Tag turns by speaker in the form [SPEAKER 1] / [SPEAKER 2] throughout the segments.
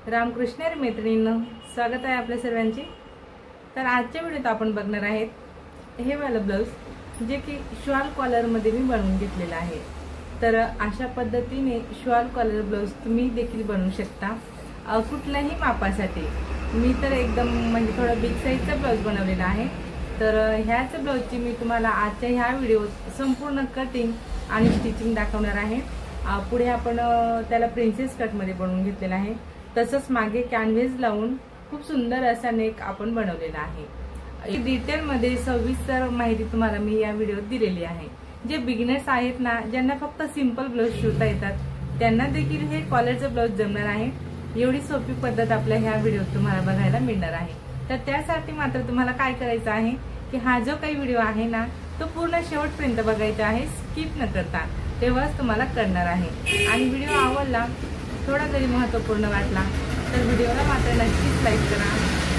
[SPEAKER 1] रामकृष्ण हरी मैत्रिणींनो, स्वागत आहे आपल्या सर्वांचे। तर आजच्या व्हिडिओत आपण बघणार आहेत हे वाला ब्लाउज जे की शॉल कॉलर मध्ये मी बनवून घेतलेला आहे। तर अशा पद्धतीने शॉल कॉलर ब्लाउज तुम्ही देखील बनवू शकता कुठल्याही मापासाठी। मी तर एकदम म्हणजे थोडा बिग साइजचा ब्लाउज बनवलेला आहे। तर ह्याच ब्लाउजची मी तुम्हाला आजच्या ह्या व्हिडिओत संपूर्ण कटिंग आणि स्टिचिंग दाखवणार आहे। पुढे आपण त्याला प्रिन्सेस कट मध्ये बनवून घेतलेला आहे। तसंच मागे कॅनव्हास लावून खूप सुंदर असा नेक आपण बनवलेला आहे। डिटेल मध्ये सविस्तर माहिती तुम्हाला मी या व्हिडिओत दिलेली आहे। जे बिगिनर्स आहेत ना, ज्यांना फक्त सिंपल ब्लाउज शिवता येतात त्यांना देखील हे कॉलरचे ब्लाउज जमणार आहे। एवढी सोपी पद्धत आपल्या ह्या व्हिडिओत तुम्हाला बघायला मिळणार आहे। तर त्यासाठी मात्र तुम्हाला काय करायचं आहे की हा जो काही व्हिडिओ आहे ना तो पूर्ण शेवटपर्यंत बघायचा आहे, स्किप न करता, तेव्हाच तुम्हाला कळणार आहे। आणि व्हिडिओ आवडला, थोडा जरी महत्त्वपूर्ण वाटला तर व्हिडिओला मात्र नक्कीच लाईक करा,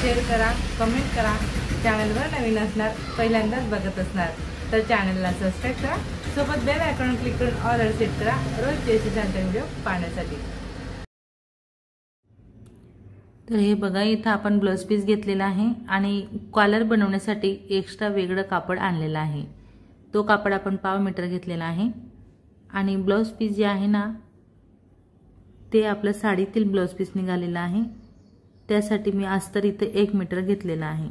[SPEAKER 1] शेअर करा, कमेंट करा। चॅनलवर नवीन असणार, पहिल्यांदाच बघत असणार तर चॅनलला सबस्क्राइब करा, सोबत बेल आयकॉन क्लिक करून ऑल सेट करा रोजचे असे छान व्हिडिओ पाहण्यासाठी। तर हे बघा, इथं आपण ब्लाउज पीस घेतलेला आहे आणि कॉलर बनवण्यासाठी एक्स्ट्रा वेगळं कापड आणलेलं आहे। तो कापड आपण 1/2 मीटर घेतलेला आहे आणि ब्लाउज पीस जे आहे ना ते आपलं साडीतील ब्लाउज पीस निघालेला आहे। त्यासाठी मी अस्तर इथे 1 मीटर घेतलेला आहे।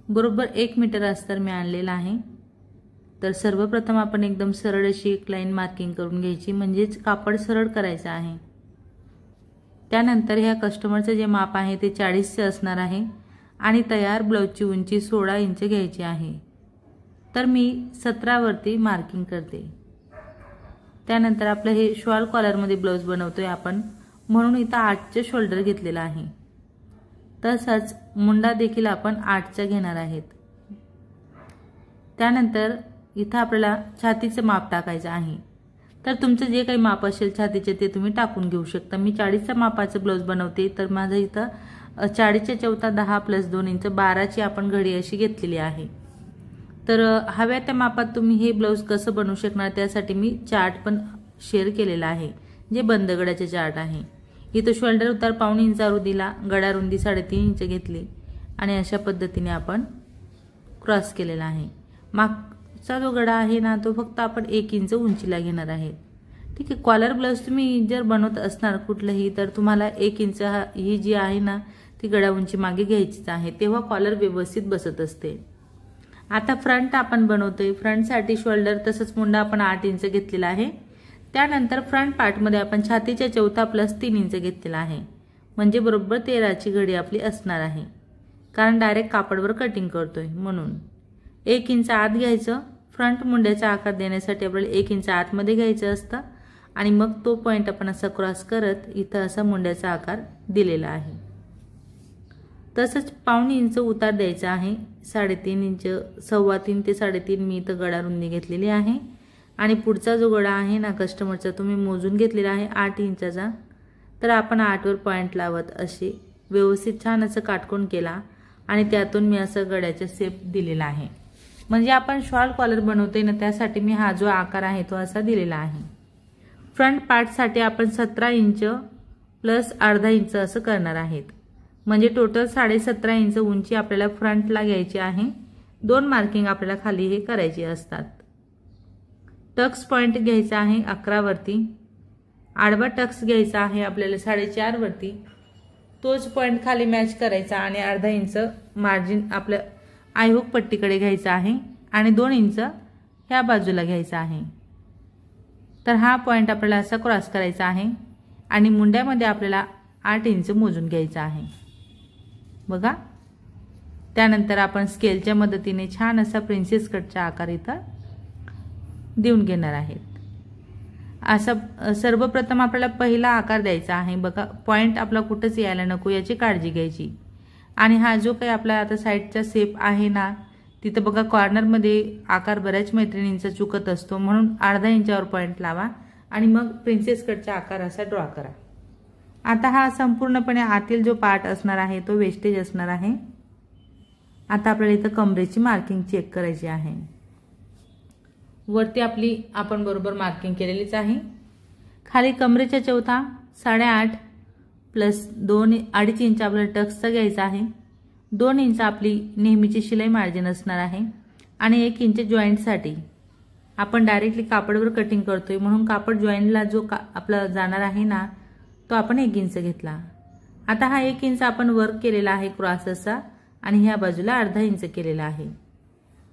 [SPEAKER 1] बरोबर 1 मीटर अस्तर मी आणलेला आहे। तर सर्वप्रथम आपण एकदम सरळ अशी एक लाईन मार्किंग करून घ्यायची, म्हणजेच कापड सरळ करायचं आहे। त्यानंतर ह्या कस्टमरचं जे माप आहे ते 40 चे असणार आहे आणि तयार ब्लाउजची उंची 16 इंच घ्यायची आहे। तर मी 17 वरती मार्किंग करते। त्यानंतर आपलं हे शॉल कॉलर मध्ये ब्लाउज बनवतोय आपण, म्हणून इथं 8 चे शोल्डर घेतलेला आहे। तसंच मुंडा देखील आपण 8 चा घेणार आहेत। त्यानंतर इथं आपल्याला छातीचे माप टाकायचं आहे। तर तुमचं जे काही माप असेल छातीचे ते तुम्ही टाकून घेऊ शकता। मी 40 च्या मापाचं ब्लाउज बनवते, तर माझं इथं 40 च्या चौथा 10 + 2 इंच 12 ची आपण घडी अशी घेतलेली आहे। तर हव्या त्या मापात तुम्ही हे ब्लाउज कसं बनवू शकणार त्यासाठी मी चार्ट पण शेअर केलेला आहे, जे बंद गळ्याचे चार्ट आहे। इथं शोल्डर उतार 1/2 इंचावर दिला, गळा रुंदी 3.5 इंच घेतली आणि अशा पद्धतीने आपण क्रॉस केलेला आहे। मागचा जो गळा आहे ना तो फक्त आपण 1 इंच उंचीला घेणार आहे। ठीक आहे, कॉलर ब्लाउज तुम्ही जर बनवत असणार कुठलंही तर तुम्हाला 1 इंच ही जी आहे ना ती गळा उंची मागे घ्यायचीच आहे, तेव्हा कॉलर व्यवस्थित बसत असते। आता फ्रंट आपण बनवतोय। फ्रंटसाठी शोल्डर तसंच मुंडा आपण 8 इंच घेतलेला आहे। त्यानंतर फ्रंट पार्ट मध्ये आपण छातीच्या चौथा + 3 इंच घेतलेला आहे, म्हणजे बरोबर 13 ची घडी आपली असणार आहे, कारण डायरेक्ट कापडवर कटिंग करतोय म्हणून 1 इंच आत घ्यायचं। फ्रंट मुंड्याचा आकार देण्यासाठी आपल्याला 1 इंच आतमध्ये घ्यायचं असतं आणि मग तो पॉइंट आपण असा क्रॉस करत इथं असा मुंड्याचा आकार दिलेला आहे। तसंच 1/2 इंच उतार द्यायचा आहे। 3.5 इंच, 3.25 ते 3.5 मी इथं गळा रुंदी घेतलेली आहे आणि पुढचा जो गळा आहे ना कस्टमरचा तो मी मोजून घेतलेला आहे 8 इंचाचा। तर आपण 8 वर पॉइंट लावत असे व्यवस्थित छान असं काटकोन केला आणि त्यातून मी असं गळ्याचा शेप दिलेला आहे। म्हणजे आपण शॉल कॉलर बनवतोय ना त्यासाठी मी हा जो आकार आहे तो असा दिलेला आहे। फ्रंट पार्ट साठी आपण 17 इंच + अर्धा इंच असं करणार आहेत, म्हणजे टोटल 17.5 इंच उंची आपल्याला फ्रंटला घ्यायची आहे। 2 मार्किंग आपल्याला खाली हे करायचे असतात। टक्स पॉइंट घ्यायचा आहे 11 वरती, आडवा टक्स घ्यायचा आहे आपल्याला 4.5 वरती, तोच पॉइंट खाली मॅच करायचा आणि अर्धा इंच मार्जिन आपल्या आयहुक पट्टीकडे घ्यायचा आहे आणि 2 इंच ह्या बाजूला घ्यायचा आहे। तर हा पॉइंट आपल्याला असा क्रॉस करायचा आहे आणि मुंड्यामध्ये आपल्याला 8 इंच मोजून घ्यायचा आहे बघा। त्यानंतर आपण स्केलच्या मदतीने छान असा प्रिन्सेस कटचा आकार इथं देऊन घेणार आहेत। असा सर्वप्रथम आपल्याला पहिला आकार द्यायचा आहे बघा, पॉइंट आपला कुठंच यायला नको याची काळजी घ्यायची। आणि हा जो काही आपला आता साईडचा शेप आहे ना तिथं बघा कॉर्नर मध्ये आकार बऱ्याच मैत्रिणींचा चुकत असतो, म्हणून अर्धा इंचावर पॉइंट लावा आणि मग प्रिन्सेस कटचा आकार असा ड्रॉ करा। आता हा संपूर्णपणे आतील जो पार्ट असणार आहे तो वेस्टेज असणार आहे। आता आपल्याला इथं कमरेची मार्किंग चेक करायची आहे। वरती आपली आपण बरोबर मार्किंग केलेलीच आहे। खाली कमरेच्या चौथा 8.5 प्लस 2.5 इंच आपल्याला टक्सचा घ्यायचा आहे, 2 इंच आपली नेहमीची शिलाई मार्जिन असणार आहे आणि 1 इंच जॉईंटसाठी आपण डायरेक्टली कापडवर कटिंग करतोय म्हणून कापड जॉईंटला जो आपला जाणार आहे ना तो आपण 1 इंच घेतला। आता हा 1 इंच आपण वर्क केलेला आहे क्रॉस असा आणि ह्या बाजूला अर्धा इंच केलेला आहे।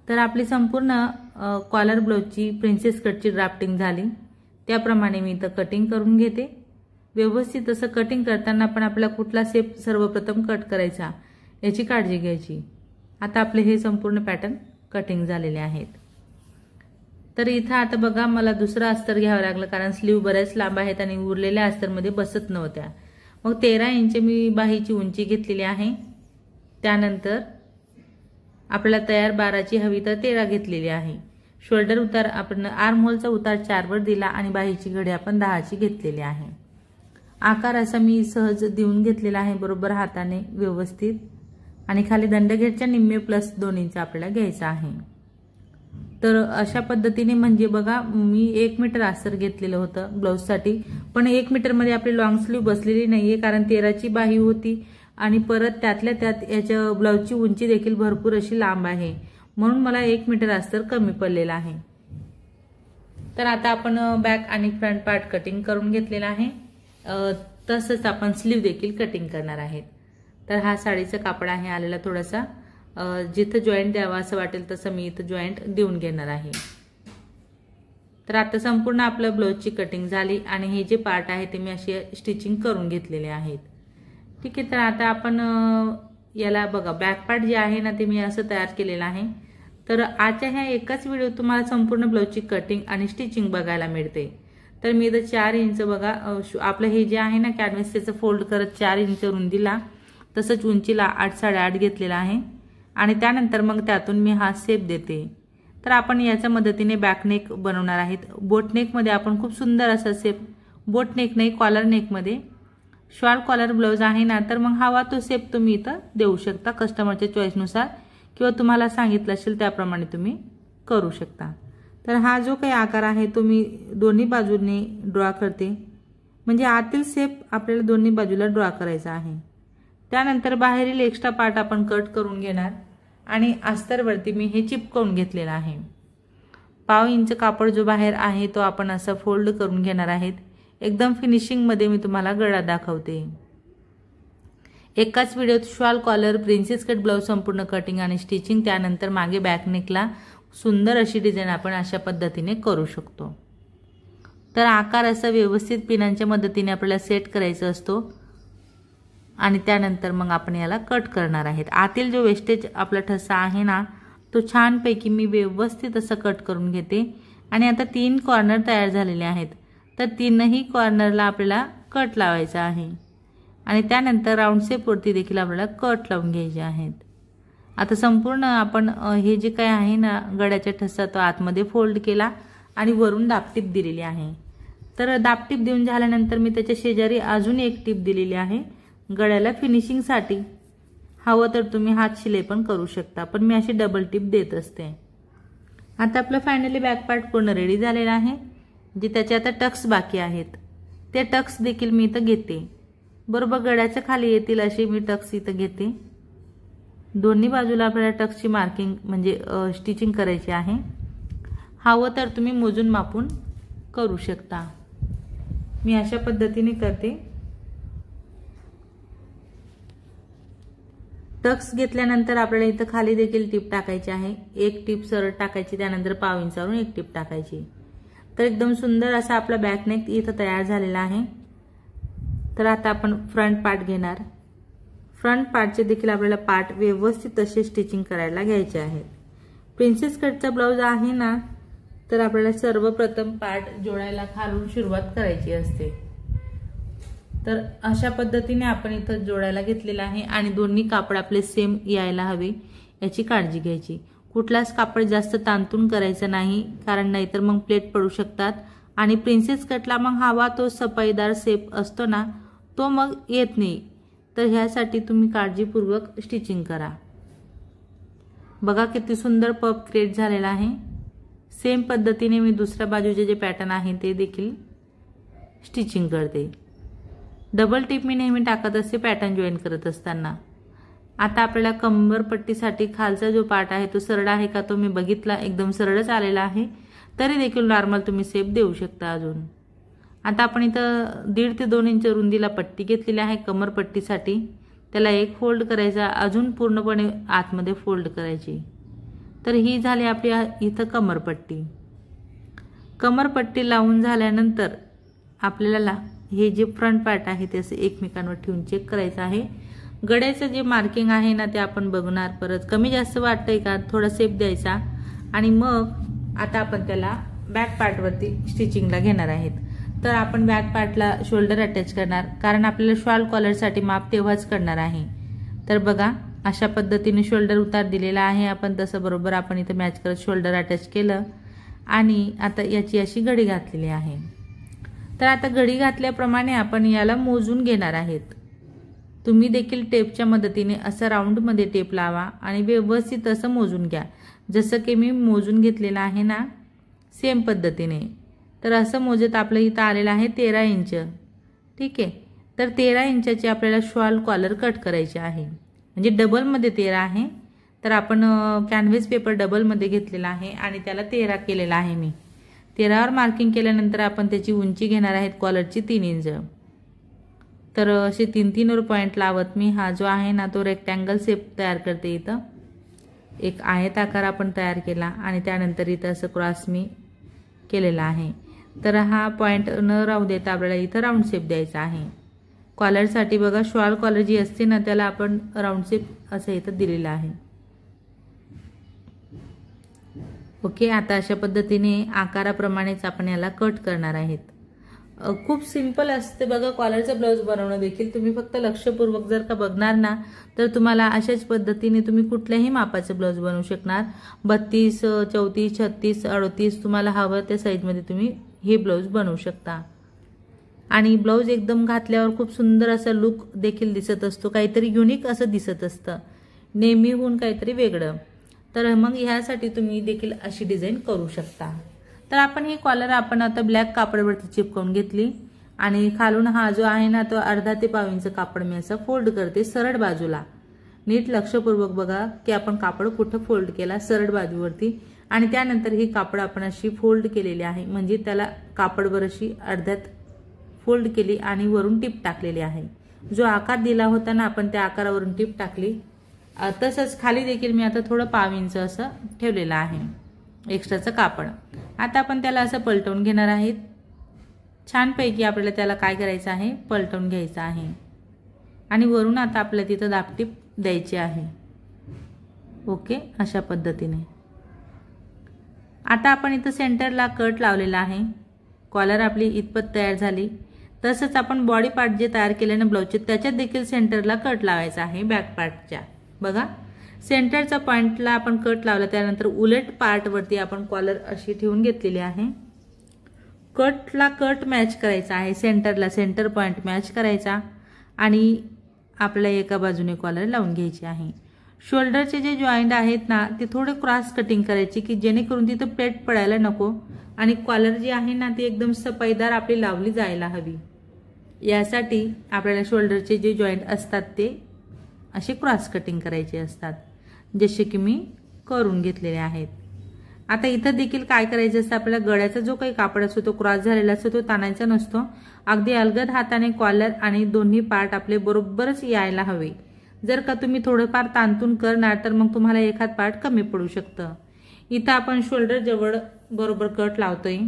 [SPEAKER 1] तर आपली संपूर्ण कॉलर ब्लाउजची प्रिन्सेस कटची ड्राफ्टिंग झाली। त्याप्रमाणे मी इथं कटिंग करून घेते। व्यवस्थित असं कटिंग करताना पण आपल्याला कुठला शेप सर्वप्रथम कट करायचा याची काळजी घ्यायची। आता आपले हे संपूर्ण पॅटर्न कटिंग झालेले आहेत। तर इथं आता बघा मला दुसरा अस्तर घ्यावा लागला कारण स्लीव बऱ्याच लांब आहेत आणि उरलेल्या अस्तरमध्ये बसत नव्हत्या। मग 13 इंच मी बाहीची उंची घेतलेली आहे। त्यानंतर आपल्याला तयार 12ची हवी तर 13 घेतलेली आहे। शोल्डर उतार आपण आर्म होलचा उतार 4 वर दिला आणि बाहीची घडी आपण 10ची घेतलेली आहे। आकार असा मी सहज देऊन घेतलेला आहे बरोबर हाताने व्यवस्थित आणि खाली दंडघेरच्या निम्मे प्लस 2 इंच आपल्याला घ्यायचा आहे। तर अशा पद्धतीने म्हणजे बघा मी 1 मीटर अस्तर घेतलेलं होतं ब्लाउजसाठी, पण 1 मीटर मध्ये आपली लॉंग स्लीव बसलेली नाहीये कारण 13ची बाही होती आणि परत त्यातल्या त्यात याच्या ब्लाउजची उंची देखील भरपूर अशी लांब आहे म्हणून मला 1 मीटर अस्तर कमी पडलेला आहे। तर आता आपण बॅक आणि फ्रंट पार्ट कटिंग करून घेतलेला आहे, तसंच आपण स्लीव देखील कटिंग करणार आहेत। तर हा साडीचा कापड आहे आलेला थोडासा, जिथं जॉईंट द्यावा असं वाटेल तसं मी इथं जॉईंट देऊन घेणार आहे। तर आता संपूर्ण आपलं ब्लाउजची कटिंग झाली आणि हे जे पार्ट आहे ते मी अशी स्टिचिंग करून घेतलेले आहेत। ठीक आहे, तर आता आपण याला बघा बॅक पार्ट जे आहे ना ते मी असं तयार केलेलं आहे। तर आजच्या ह्या एकाच व्हिडिओ तुम्हाला संपूर्ण ब्लाउजची कटिंग आणि स्टिचिंग बघायला मिळते। तर मी इथं 4 इंच बघा आपलं हे जे आहे ना कॅनव्हास त्याचं फोल्ड करत 4 इंच रुंदीला तसंच उंचीला 8 साडेआठ घेतलेला आहे आणि त्यानंतर मग त्यातून मी हा शेप देते। तर आपण याच्या मदतीने बॅक नेक बनवणार आहेत। बोट नेक मध्ये आपण खूप सुंदर असा शेप, बोट नेक नाही कॉलर नेक मध्ये शॉल कॉलर ब्लाउज आहे ना तर मग हवा तो शेप तुम्ही इथं देऊ शकता कस्टमरच्या चॉईसनुसार किंवा तुम्हाला सांगितलं असेल त्याप्रमाणे तुम्ही करू शकता। तर हा जो काही आकार आहे तो मी दोन्ही बाजूंनी ड्रॉ करते, म्हणजे आतील शेप आपल्याला दोन्ही बाजूला ड्रॉ करायचा आहे। त्यानंतर बाहेरील एक्स्ट्रा पार्ट आपण कट करून घेणार आणि अस्तरवरती मी हे चिपकवून घेतलेला आहे। 1/2 इंच कापड जो बाहेर आहे तो आपण असं फोल्ड करून घेणार आहेत। एकदम फिनिशिंग मध्ये मी तुम्हाला गळा दाखवते। एकाच व्हिडिओत shawl collar princess cut blouse संपूर्ण कटिंग आणि स्टिचिंग, त्यानंतर मागे बॅक नेकला सुंदर अशी डिझाइन आपण अशा पद्धतीने करू शकतो। तर आकार असा व्यवस्थित पिनांच्या मदतीने आपल्याला सेट करायचा असतो आणि त्यानंतर मग आपण याला कट करणार आहेत। आतील जो वेस्टेज आपला ठसा आहे ना तो छानपैकी मी व्यवस्थित असं कट करून घेते आणि आता 3 कॉर्नर तयार झालेले आहेत। तर 3ही कॉर्नरला आपल्याला कट लावायचा आहे आणि त्यानंतर राऊंड शेप वरती देखील आपल्याला कट लावून घ्यायचे आहेत। आता संपूर्ण आपण हे जे काय आहे ना गळ्याच्या ठसा तो आतमध्ये फोल्ड केला आणि वरून दाबटीप दिलेली आहे। तर दाबटीप देऊन झाल्यानंतर मी त्याच्या शेजारी अजून एक टीप दिलेली आहे गळ्याला फिनिशिंग साठी। हवं तर तुम्ही हात शिलाई पण करू शकता, पण मी अशी डबल टीप देत असते। आता आपलं फायनली बॅक पार्ट पूर्ण रेडी झालेला आहे। जे त्याचे आता टक्स बाकी आहेत ते टक्स देखील मी इथं घेते, बरोबर गळ्याच्या खाली येतील अशी मी टक्स इथं घेते। दोन्ही बाजूला आपल्याला टक्सची मार्किंग म्हणजे स्टिचिंग करायची आहे। हवं तर तुम्ही मोजून मापून करू शकता, मी अशा पद्धतीने करते। टक्स घेतल्यानंतर आपल्याला इथं खाली देखील टीप टाकायची आहे। एक टीप सरळ टाकायची, त्यानंतर 1/2 इंचावरून एक टीप टाकायची। तर एकदम सुंदर असा आपला बॅक नेक इथं तयार झालेला आहे। तर आता आपण फ्रंट पार्ट घेणार। फ्रंट पार्टचे देखील आपल्याला पार्ट व्यवस्थित असे स्टिचिंग करायला घ्यायचे आहेत। प्रिन्सेस कटचा ब्लाउज आहे ना तर आपल्याला सर्वप्रथम पार्ट जोडायला खालून सुरुवात करायची असते। तर अशा पद्धतीने आपण इथं जोडायला घेतलेला आहे आणि दोन्ही कापड आपले सेम यायला हवे याची काळजी घ्यायची। कुठलाच कापड जास्त तांतून करायचं नाही कारण नाहीतर मग प्लेट पडू शकतात आणि प्रिन्सेस कटला मग हवा तो सफाईदार शेप असतो ना तो मग येत नाही। तर ह्यासाठी तुम्ही काळजीपूर्वक स्टिचिंग करा। बघा किती सुंदर पफ क्रिएट झालेला आहे। सेम पद्धतीने मी दुसऱ्या बाजूचे जे पॅटर्न आहे ते देखील स्टिचिंग करते। डबल टिप मी नेहमी टाकत असते पॅटर्न जॉईन करत असताना। आता आपल्याला कंबरपट्टीसाठी खालचा जो पार्ट आहे तो सरळ आहे का तो मी बघितला, एकदम सरळच आलेला आहे, तरी देखील नॉर्मल तुम्ही शेप देऊ शकता अजून। आता आपण इथं 1.5 ते 2 इंच रुंदीला पट्टी घेतलेली आहे कमरपट्टीसाठी, त्याला एक फोल्ड करायचा, अजून पूर्णपणे आतमध्ये फोल्ड करायची। तर ही झाली आपली इथं कमरपट्टी। कमरपट्टी लावून झाल्यानंतर आपल्याला हे जे फ्रंट पार्ट आहे ते असे एकमेकांवर ठेवून चेक करायचं आहे। गड्याचं जे मार्किंग आहे ना ते आपण बघणार, परत कमी जास्त वाटतंय का थोडा शेप द्यायचा आणि मग आता आपण त्याला बॅक पार्टवरती स्टिचिंगला घेणार आहेत। तर आपण बॅक पार्टला शोल्डर अटॅच करणार, कारण आपल्याला शॉल कॉलरसाठी माप तेव्हाच करणार आहे। तर बघा अशा पद्धतीने शोल्डर उतार दिलेला आहे आपण, तसं बरोबर आपण इथे मॅच करत शोल्डर अटॅच केलं आणि आता याची अशी घडी घातलेली आहे। तर आता घडी घातल्याप्रमाणे आपण याला मोजून घेणार आहेत। तुम्ही देखील टेपच्या मदतीने असं राऊंडमध्ये टेप लावा आणि व्यवस्थित असं मोजून घ्या, जसं की मी मोजून घेतलेलं आहे ना सेम पद्धतीने। तर असं मोजत आपलं इथं आलेलं आहे 13 इंच, ठीक आहे। तर 13 इंचाची आपल्याला शॉल कॉलर कट करायची आहे, म्हणजे डबलमध्ये 13 आहे। तर आपण कॅनव्हास पेपर डबलमध्ये घेतलेला आहे आणि त्याला 13 केलेला आहे मी। 13वर मार्किंग केल्यानंतर आपण त्याची उंची घेणार आहेत कॉलरची 3 इंच। तर असे 3-3 पॉइंट लावत मी हा जो आहे ना तो रेक्टँगल शेप तयार करते। इथं एक आयत आकार आपण तयार केला आणि त्यानंतर इथं असं क्रॉस मी केलेला आहे। तर हा पॉइंट न राहू देता आपल्याला इथं राऊंड शेप द्यायचा आहे। कॉलरसाठी बघा शॉल कॉलर जी असते ना त्याला आपण राऊंड शेप असं इथं दिलेला आहे। ओके, आता अशा पद्धतीने आकाराप्रमाणेच आपण याला कट करणार आहेत। खूप सिंपल असते बघा कॉलरचा ब्लाउज बनवणं देखील। तुम्ही फक्त लक्षपूर्वक जर का बघणार ना तर तुम्हाला अशाच पद्धतीने तुम्ही कुठल्याही मापाचे ब्लाउज बनवू शकणार। 32, 34, 36, 38 तुम्हाला हवं त्या साईजमध्ये तुम्ही हे ब्लाउज बनवू शकता। आणि ब्लाउज एकदम घातल्यावर खूप सुंदर असा लुक देखील दिसत असतो, काहीतरी युनिक असं दिसत असतं, नेहमीहून काहीतरी वेगळं। तर मग ह्यासाठी तुम्ही देखील अशी डिझाईन करू शकता। तर आपण ही कॉलर आपण आता ब्लॅक कापडावरती चिपकवून घेतली आणि खालून हा जो आहे ना तो अर्धा ते पाव इंच कापड मी असं फोल्ड करते सरळ बाजूला। नीट लक्षपूर्वक बघा की आपण कापड कुठं फोल्ड केला, सरळ बाजूवरती, आणि त्यानंतर ही कापड आपण अशी फोल्ड केलेली आहे, म्हणजे त्याला कापडवर अशी अर्ध्यात फोल्ड केली आणि वरून टिप टाकलेली आहे। जो आकार दिला होता ना आपण त्या आकारावरून टिप टाकली। तसंच खाली देखील मी आता थोडं पाव इंच असं ठेवलेलं आहे एक्स्ट्राचं कापड। आता आपण त्याला असं पलटवून घेणार आहेत। छानपैकी आपल्याला त्याला काय करायचं आहे, पलटवून घ्यायचं आहे आणि वरून आता आपल्याला तिथं दाबटीप द्यायची आहे। ओके, अशा पद्धतीने आता आपण इथं सेंटरला कट लावलेला आहे। कॉलर आपली इतपत तयार झाली। तसंच आपण बॉडी पार्ट जे तयार केले ना ब्लाउजचे त्याच्यात देखील सेंटरला कट लावायचा आहे बॅक पार्टच्या। बघा सेंटरचा पॉइंटला आपण कट लावला, त्यानंतर उलट पार्टवरती आपण कॉलर अशी ठेवून घेतलेली आहे। कटला कट मॅच करायचा आहे, सेंटरला सेंटर पॉइंट मॅच करायचा आणि आपल्याला एका बाजूने कॉलर लावून घ्यायची आहे। शोल्डरचे जे जॉइंट आहेत ना ते थोडे क्रॉस कटिंग करायची की जेणेकरून तिथं प्लेट पडायला नको आणि कॉलर जी आहे ना ती एकदम सफाईदार आपली लावली जायला हवी। यासाठी आपल्याला शोल्डरचे जे जॉइंट असतात ते असे क्रॉस कटिंग करायचे असतात, जसे की मी करून घेतलेले आहेत। आता इथं देखील काय करायचं असतं, आपल्याला गळ्याचा जो काही कापड असतो तो क्रॉस झालेला असतो तो ताणायचा नसतो। अगदी अलगद हाताने कॉलर आणि दोन्ही पार्ट आपले बरोबरच यायला हवे। जर का तुम्ही थोडंफार ताणतून करणार तर मग तुम्हाला एखाद पार्ट कमी पडू शकतं। इथं आपण शोल्डर जवळ बरोबर कट लावतोय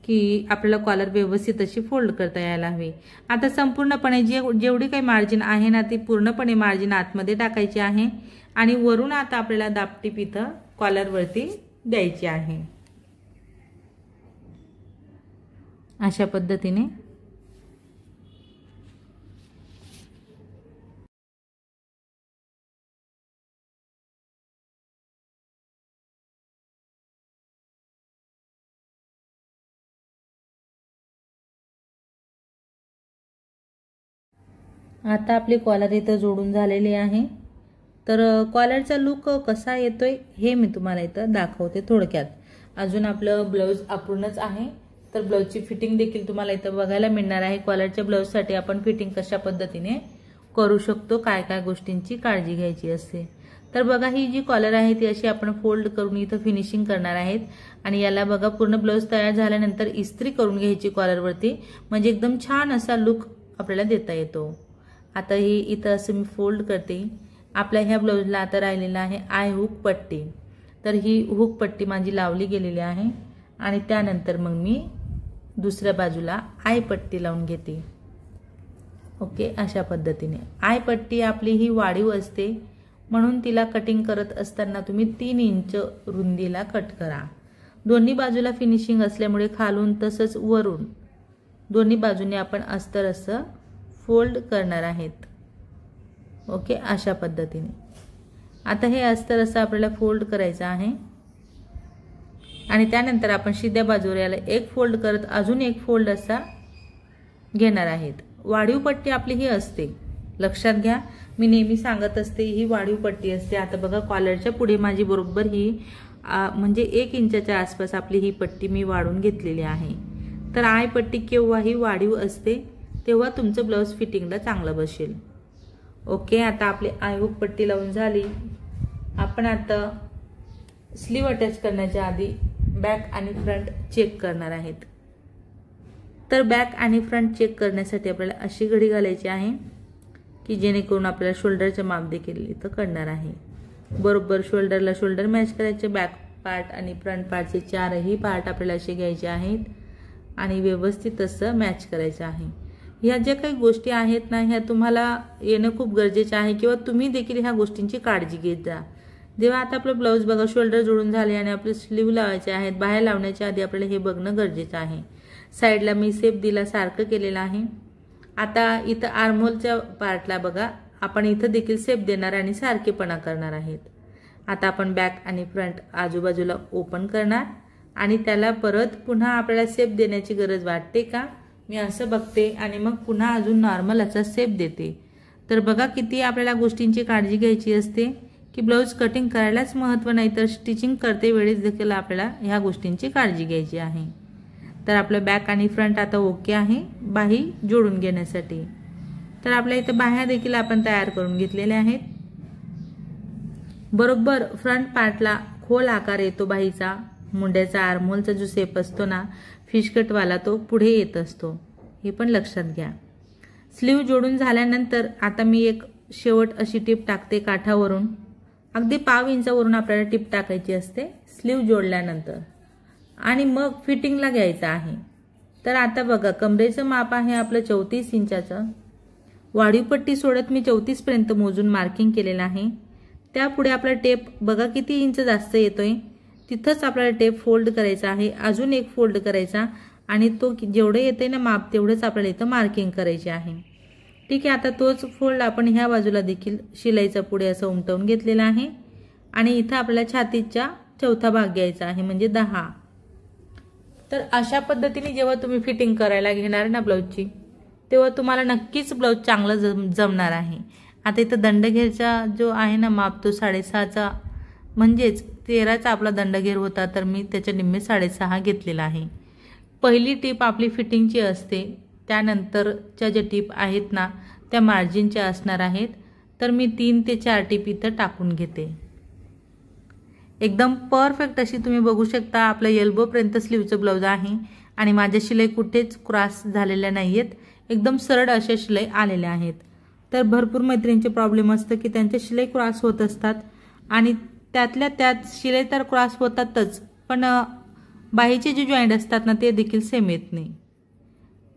[SPEAKER 1] की आपल्याला कॉलर व्यवस्थित अशी फोल्ड करता यायला हवी। आता संपूर्णपणे जेवढी काही मार्जिन आहे ना ती पूर्णपणे मार्जिन आतमध्ये टाकायची आहे आणि वरून आता आपल्याला दाबटीप इथं कॉलरवरती द्यायची आहे अशा पद्धतीने। आता आपली कॉलर इथं जोडून झालेली आहे। तर कॉलरचा लुक कसा येतोय हे मी तुम्हाला इथं दाखवते थोडक्यात। अजून आपलं ब्लाउज अपूर्णच आहे, तर ब्लाऊजची फिटिंग देखील तुम्हाला इथं बघायला मिळणार आहे। कॉलरच्या ब्लाऊजसाठी आपण फिटिंग कशा पद्धतीने करू शकतो, काय काय गोष्टींची काळजी घ्यायची असते। तर बघा ही जी कॉलर आहे ती अशी आपण फोल्ड करून इथं फिनिशिंग करणार आहेत आणि याला बघा पूर्ण ब्लाऊज तयार झाल्यानंतर इस्त्री करून घ्यायची कॉलरवरती, म्हणजे एकदम छान असा लुक आपल्याला देता येतो। आता ही इथं असं मी फोल्ड करते। आपल्या ह्या ब्लाऊजला आता राहिलेला आहे आय हुक पट्टी, तर ही हुक पट्टी माझी लावली गेलेली आहे आणि त्यानंतर मग मी दुसऱ्या बाजूला आय पट्टी लावून घेते। ओके, अशा पद्धतीने आय पट्टी आपली ही वाढीव असते म्हणून तिला कटिंग करत असताना तुम्ही 3 इंच रुंदीला कट करा। दोन्ही बाजूला फिनिशिंग असल्यामुळे खालून तसंच वरून दोन्ही बाजूने आपण अस्तर असं फोल्ड करणार आहेत। ओके, अशा पद्धतीने आता हे अस्तर असं आपल्याला फोल्ड करायचं आहे आणि त्यानंतर आपण शिद्या बाजूवर याला एक फोल्ड करत अजून एक फोल्ड असा घेणार आहेत। वाढीव पट्टी आपली ही असते, लक्षात घ्या, मी नेहमी सांगत असते ही वाढीव पट्टी असते। आता बघा कॉलरच्या पुढे माझी बरोबर ही म्हणजे 1 इंचाच्या आसपास आपली ही पट्टी मी वाढून घेतलेली आहे। तर आय पट्टी केव्हाही वाढीव असते तेव्हा तुमचं ब्लाऊज फिटिंगला चांगलं बसेल। ओके, आता आपली आय हुक पट्टी लावून झाली। आपण आता स्लीव अटॅच करण्याच्या आधी बॅक आणि फ्रंट चेक करणार आहेत। तर बॅक आणि फ्रंट चेक करण्यासाठी आपल्याला अशी घडी घालायची आहे की जेणेकरून आपल्याला शोल्डरचे माप देखील इथं कळणार आहे। बरोबर शोल्डरला शोल्डर मॅच करायचे, बॅक पार्ट आणि फ्रंट पार्टचे 4ही पार्ट आपल्याला असे घ्यायचे आहेत आणि व्यवस्थित असं मॅच करायचं आहे। ह्या ज्या काही गोष्टी आहेत ना ह्या तुम्हाला येणं खूप गरजेचं आहे किंवा तुम्ही देखील ह्या गोष्टींची काळजी घेत जा। जेव्हा आता आपलं ब्लाऊज बघा शोल्डर जोडून झाले आणि आपले स्लीव लावायचे आहेत, बाहेर लावण्याच्या आधी आपल्याला हे बघणं गरजेचं आहे। साईडला मी शेप दिला सारखं केलेलं आहे। आता इथं आर्महोलच्या पार्टला बघा आपण इथं देखील शेप देणार आणि सारखेपणा करणार आहेत। आता आपण बॅक आणि फ्रंट आजूबाजूला ओपन करणार आणि त्याला परत पुन्हा आपल्याला शेप देण्याची गरज वाटते का, मी असं बघते आणि मग पुन्हा अजून नॉर्मल असा शेप देते। तर बघा किती आपल्याला गोष्टींची काळजी घ्यायची असते की ब्लाऊज कटिंग करायलाच महत्त्व नाही तर स्टिचिंग करते वेळेस देखील आपल्याला ह्या गोष्टींची काळजी घ्यायची आहे। तर आपलं बॅक आणि फ्रंट आता ओके आहे बाही जोडून घेण्यासाठी। तर आपल्या इथे बाह्या देखील आपण तयार करून घेतलेल्या आहेत। बरोबर फ्रंट पार्टला खोल आकार येतो बाहीचा, मुंड्याचा आर्महोलचा जो शेप असतो ना फिशकटवाला तो पुढे येत असतो, हे पण लक्षात घ्या। स्लीव जोडून झाल्यानंतर आता मी एक शेवट अशी टिप टाकते काठावरून, अगदी 1/2 इंचावरून आपल्याला टिप टाकायची असते स्लीव जोडल्यानंतर आणि मग फिटिंगला घ्यायचं आहे। तर आता बघा कमरेचं माप आहे आपलं 34 इंचाचं, वाढीव पट्टी सोडत मी 34 पर्यंत मोजून मार्किंग केलेलं आहे। त्यापुढे आपला टेप बघा किती इंच जास्त येतोय, तिथंच आपल्याला टेप फोल्ड करायचा आहे, अजून एक फोल्ड करायचा आणि तो जेवढं येते ना माप तेवढंच आपल्याला इथं मार्किंग करायचे आहे। ठीक आहे, आता तोच फोल्ड आपण ह्या बाजूला देखील शिलाईचा पुढे असं उमटवून घेतलेला आहे आणि इथं आपल्याला छातीचा चौथा भाग घ्यायचा आहे म्हणजे 10। तर अशा पद्धतीने जेव्हा तुम्ही फिटिंग करायला घेणार ना ब्लाऊजची तेव्हा तुम्हाला नक्कीच ब्लाऊज चांगलं जमणार आहे। आता इथं दंडघेरचा जो आहे ना माप तो 6.5चा म्हणजेच 13चा आपला दंडघेर होता, तर मी त्याच्या निम्मे 6.5 घेतलेला आहे। पहिली टीप आपली फिटिंगची असते, त्यानंतरच्या ज्या टीप आहेत ना त्या मार्जिनच्या असणार आहेत। तर मी 3 ते 4 टीप इथं टाकून घेते। एकदम परफेक्ट अशी तुम्ही बघू शकता आपलं एल्बो पर्यंत स्लीवचं ब्लाऊज आहे आणि माझ्या शिलाई कुठेच क्रॉस झालेल्या नाहीयेत, एकदम सरळ अशा शिलाई आलेल्या आहेत। तर भरपूर मैत्रिणींचे प्रॉब्लेम असतं की त्यांच्या शिलाई क्रॉस होत असतात आणि त्यातल्या त्यात शिलाई तर क्रॉस होतातच पण बाहीचे जे जॉईंट असतात ना ते देखील सेम येत नाही।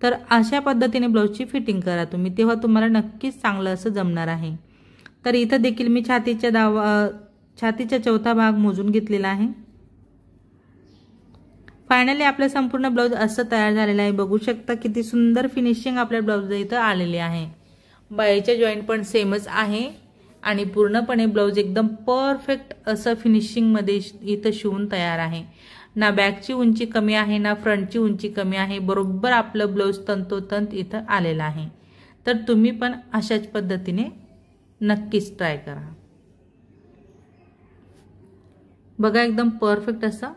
[SPEAKER 1] तर अशा पद्धतीने ब्लाऊजची फिटिंग करा तुम्ही, तेव्हा तुम्हाला नक्कीच चांगलं असं जमणार आहे। तर इथं देखील मी छातीचा चौथा भाग मोजून घेतलेला आहे। फायनली आपलं संपूर्ण ब्लाऊज असं तयार झालेलं आहे, बघू शकता किती सुंदर फिनिशिंग आपल्या ब्लाऊज इथं आलेली आहे। बाहीचे जॉईंट पण सेमच आहे आणि पूर्णपणे ब्लाऊज एकदम परफेक्ट असं फिनिशिंग मध्ये इथं शिवून तयार आहे। ना बॅकची उंची कमी आहे ना फ्रंटची उंची कमी आहे, बरोबर आपलं ब्लाऊज तंतोतंत इथं आलेलं आहे। तर तुम्ही पण अशाच पद्धतीने नक्कीच ट्राय करा। बघा एकदम परफेक्ट असा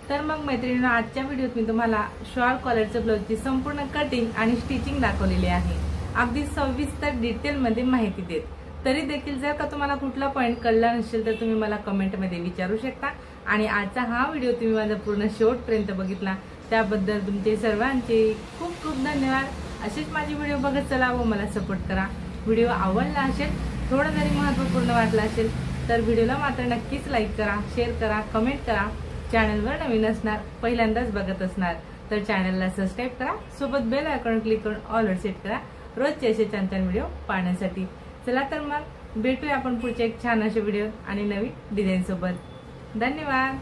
[SPEAKER 1] तर मग मैत्रिणींनो, आजच्या व्हिडिओत मी तुम्हाला शॉर्ट कॉलरच्या ब्लाऊजची संपूर्ण कटिंग आणि स्टिचिंग दाखवलेली आहे, अगदी सविस्तर डिटेलमध्ये माहिती देत. तरी देखील जर का तुम्हाला कुठला पॉइंट कळला नसेल तर तुम्ही मला कमेंटमध्ये विचारू शकता. आणि आजचा हा व्हिडिओ तुम्ही माझा पूर्ण शेवटपर्यंत बघितला त्याबद्दल तुमचे सर्वांचे खूप खूप धन्यवाद. असेच माझे व्हिडिओ बघत चला व मला सपोर्ट करा. व्हिडिओ आवडला असेल, थोडा जरी महत्त्वपूर्ण वाटला असेल तर व्हिडिओला मात्र नक्कीच लाईक करा, शेअर करा, कमेंट करा. चॅनलवर नवीन असणार, पहिल्यांदाच बघत असणार तर चॅनलला सबस्क्राईब करा. सोबत बेल आयकॉन क्लिक करून ऑलवर सेट करा रोजचे असे छान छान व्हिडिओ पाहण्यासाठी. चला तर मग भेटूया आपण पुढच्या एक छान असे व्हिडिओ आणि नवीन डिझाईन सोबत. धन्यवाद.